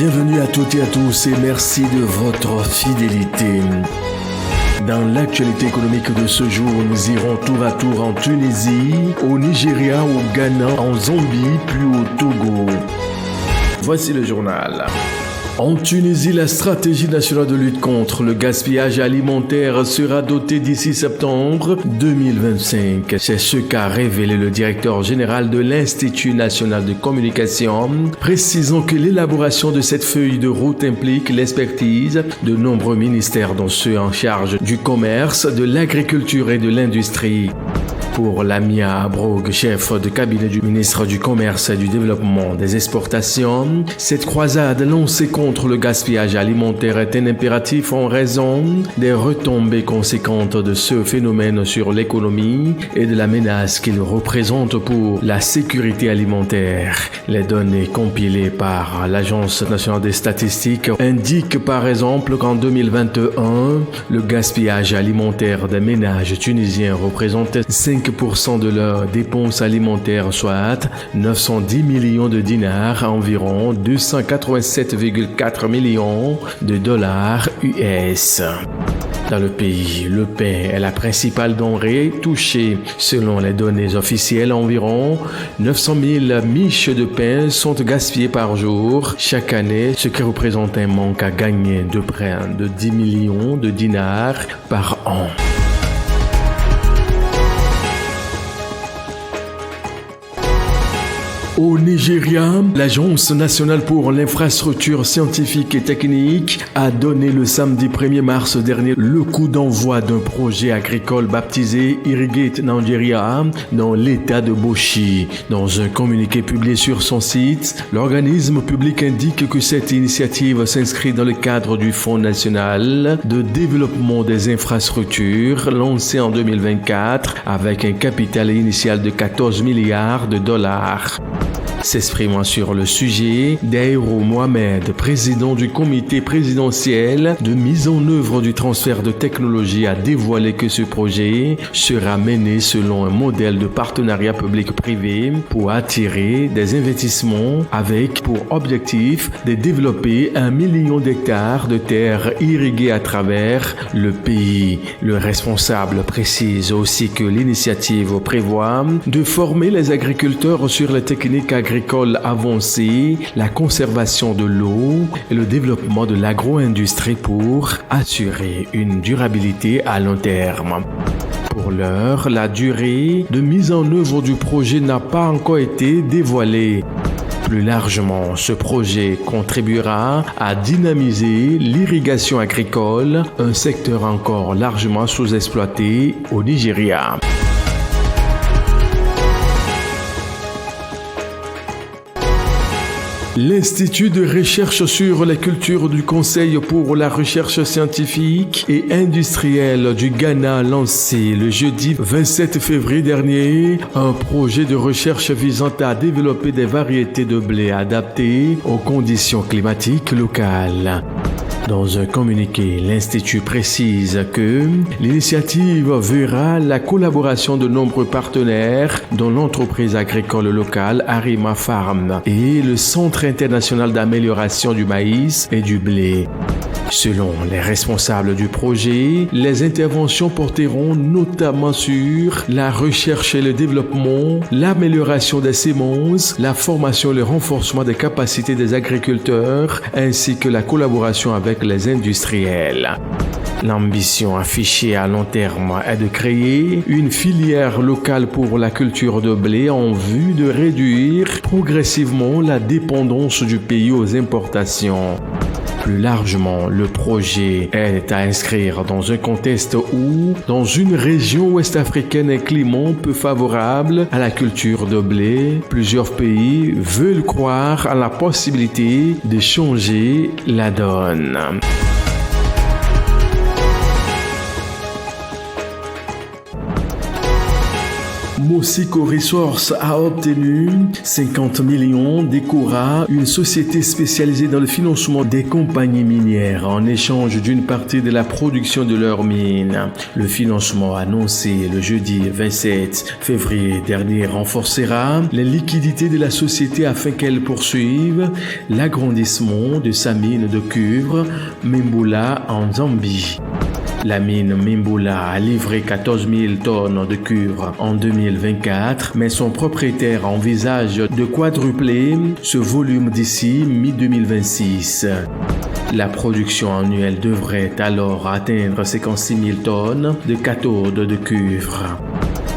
Bienvenue à toutes et à tous et merci de votre fidélité. Dans l'actualité économique de ce jour, nous irons tour à tour en Tunisie, au Nigeria, au Ghana, en Zambie, puis au Togo. Voici le journal. En Tunisie, la stratégie nationale de lutte contre le gaspillage alimentaire sera dotée d'ici septembre 2025. C'est ce qu'a révélé le directeur général de l'Institut national de communication, précisant que l'élaboration de cette feuille de route implique l'expertise de nombreux ministères, dont ceux en charge du commerce, de l'agriculture et de l'industrie. Pour Lamia Abroug, chef de cabinet du ministre du Commerce et du Développement des Exportations, cette croisade lancée contre le gaspillage alimentaire est un impératif en raison des retombées conséquentes de ce phénomène sur l'économie et de la menace qu'il représente pour la sécurité alimentaire. Les données compilées par l'Agence nationale des statistiques indiquent par exemple qu'en 2021, le gaspillage alimentaire des ménages tunisiens représentait 5% de leurs dépenses alimentaires, soit 910 millions de dinars, environ 287,4 millions de dollars US. Dans le pays, le pain est la principale denrée touchée. Selon les données officielles, environ 900 000 miches de pain sont gaspillées par jour chaque année, ce qui représente un manque à gagner de près de 10 millions de dinars par an. Au Nigeria, l'Agence nationale pour l'infrastructure scientifique et technique a donné le samedi 1er mars dernier le coup d'envoi d'un projet agricole baptisé Irrigate Nigeria dans l'état de Bauchi. Dans un communiqué publié sur son site, l'organisme public indique que cette initiative s'inscrit dans le cadre du Fonds national de développement des infrastructures lancé en 2024 avec un capital initial de 14 milliards de dollars. S'exprimant sur le sujet, Dairo Mohamed, président du comité présidentiel de mise en œuvre du transfert de technologie, a dévoilé que ce projet sera mené selon un modèle de partenariat public-privé pour attirer des investissements avec pour objectif de développer 1 million d'hectares de terres irriguées à travers le pays. Le responsable précise aussi que l'initiative prévoit de former les agriculteurs sur les techniques agricoles avancées, la conservation de l'eau et le développement de l'agro-industrie pour assurer une durabilité à long terme. Pour l'heure, la durée de mise en œuvre du projet n'a pas encore été dévoilée. Plus largement, ce projet contribuera à dynamiser l'irrigation agricole, un secteur encore largement sous-exploité au Nigeria. L'Institut de recherche sur les cultures du Conseil pour la recherche scientifique et industrielle du Ghana a lancé le jeudi 27 février dernier un projet de recherche visant à développer des variétés de blé adaptées aux conditions climatiques locales. Dans un communiqué, l'Institut précise que l'initiative verra la collaboration de nombreux partenaires, dont l'entreprise agricole locale Arima Farm et le Centre international d'amélioration du maïs et du blé. Selon les responsables du projet, les interventions porteront notamment sur la recherche et le développement, l'amélioration des semences, la formation et le renforcement des capacités des agriculteurs, ainsi que la collaboration avec les industriels. L'ambition affichée à long terme est de créer une filière locale pour la culture de blé en vue de réduire progressivement la dépendance du pays aux importations. Plus largement, le projet est à inscrire dans un contexte où, dans une région ouest-africaine, un climat peu favorable à la culture de blé, plusieurs pays veulent croire à la possibilité de changer la donne. Mosico Resources a obtenu 50 millions d'Ecora, une société spécialisée dans le financement des compagnies minières en échange d'une partie de la production de leurs mines. Le financement annoncé le jeudi 27 février dernier renforcera les liquidités de la société afin qu'elle poursuive l'agrandissement de sa mine de cuivre Mimbula en Zambie. La mine Mimbula a livré 14 000 tonnes de cuivre en 2024, mais son propriétaire envisage de quadrupler ce volume d'ici mi-2026. La production annuelle devrait alors atteindre 56 000 tonnes de cathodes de cuivre.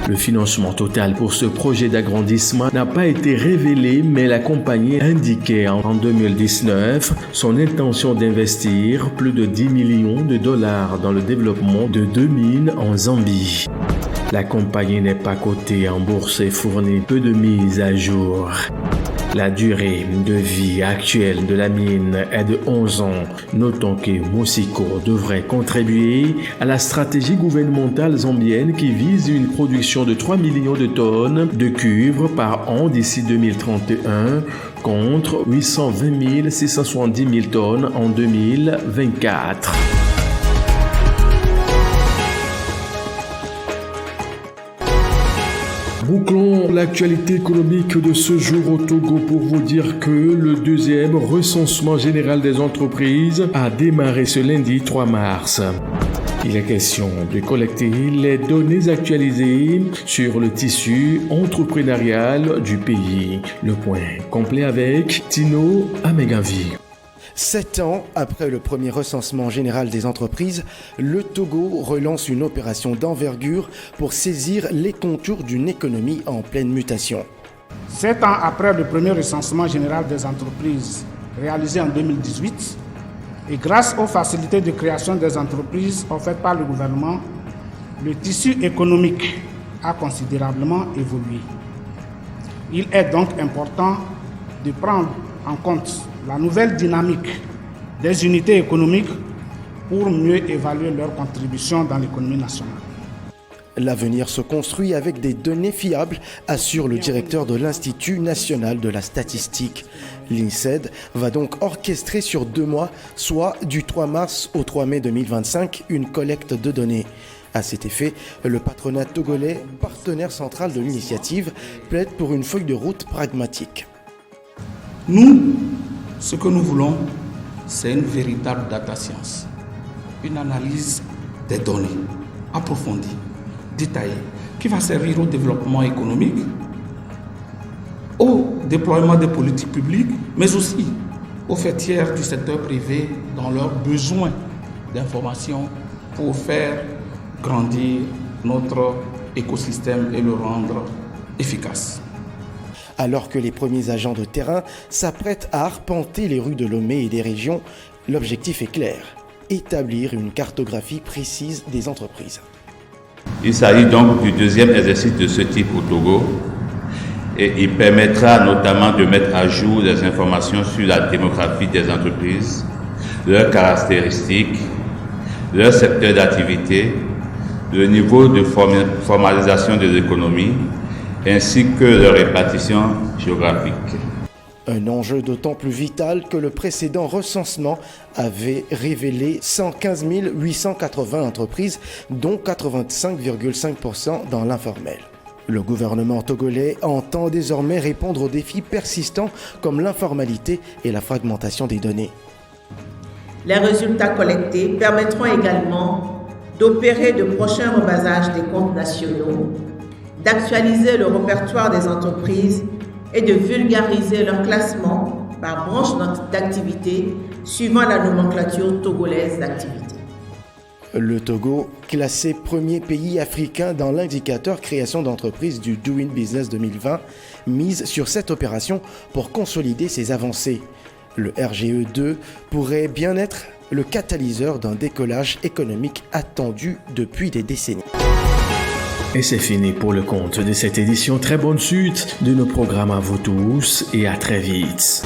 Le financement total pour ce projet d'agrandissement n'a pas été révélé, mais la compagnie indiquait en 2019 son intention d'investir plus de 10 millions de dollars dans le développement de 2 mines en Zambie. La compagnie n'est pas cotée en bourse et fournit peu de mises à jour. La durée de vie actuelle de la mine est de 11 ans. Notons que Mosico devrait contribuer à la stratégie gouvernementale zambienne qui vise une production de 3 millions de tonnes de cuivre par an d'ici 2031 contre 820 670 000 tonnes en 2024. Bouclons l'actualité économique de ce jour au Togo pour vous dire que le deuxième recensement général des entreprises a démarré ce lundi 3 mars. Il est question de collecter les données actualisées sur le tissu entrepreneurial du pays. Le point complet avec Tino Amegavi. 7 ans après le premier recensement général des entreprises, le Togo relance une opération d'envergure pour saisir les contours d'une économie en pleine mutation. 7 ans après le premier recensement général des entreprises réalisé en 2018, et grâce aux facilités de création des entreprises offertes par le gouvernement, le tissu économique a considérablement évolué. Il est donc important de prendre en compte la nouvelle dynamique des unités économiques pour mieux évaluer leur contribution dans l'économie nationale. L'avenir se construit avec des données fiables, assure le directeur de l'Institut national de la statistique. L'INSED va donc orchestrer sur 2 mois, soit du 3 mars au 3 mai 2025, une collecte de données. À cet effet, le patronat togolais, partenaire central de l'initiative, plaide pour une feuille de route pragmatique. Nous, ce que nous voulons, c'est une véritable data science, une analyse des données approfondie, détaillée, qui va servir au développement économique, au déploiement des politiques publiques, mais aussi aux faits tiers du secteur privé dans leurs besoins d'information pour faire grandir notre écosystème et le rendre efficace. Alors que les premiers agents de terrain s'apprêtent à arpenter les rues de Lomé et des régions, l'objectif est clair, établir une cartographie précise des entreprises. Il s'agit donc du deuxième exercice de ce type au Togo et il permettra notamment de mettre à jour des informations sur la démographie des entreprises, leurs caractéristiques, leur secteur d'activité, le niveau de formalisation de l'économie, ainsi que leur répartition géographique. Un enjeu d'autant plus vital que le précédent recensement avait révélé 115 880 entreprises, dont 85,5% dans l'informel. Le gouvernement togolais entend désormais répondre aux défis persistants comme l'informalité et la fragmentation des données. Les résultats collectés permettront également d'opérer de prochains rebasages des comptes nationaux, d'actualiser le répertoire des entreprises et de vulgariser leur classement par branche d'activité suivant la nomenclature togolaise d'activité. Le Togo, classé premier pays africain dans l'indicateur création d'entreprises du Doing Business 2020, mise sur cette opération pour consolider ses avancées. Le RGE2 pourrait bien être le catalyseur d'un décollage économique attendu depuis des décennies. Et c'est fini pour le compte de cette édition. Très bonne suite de nos programmes à vous tous et à très vite.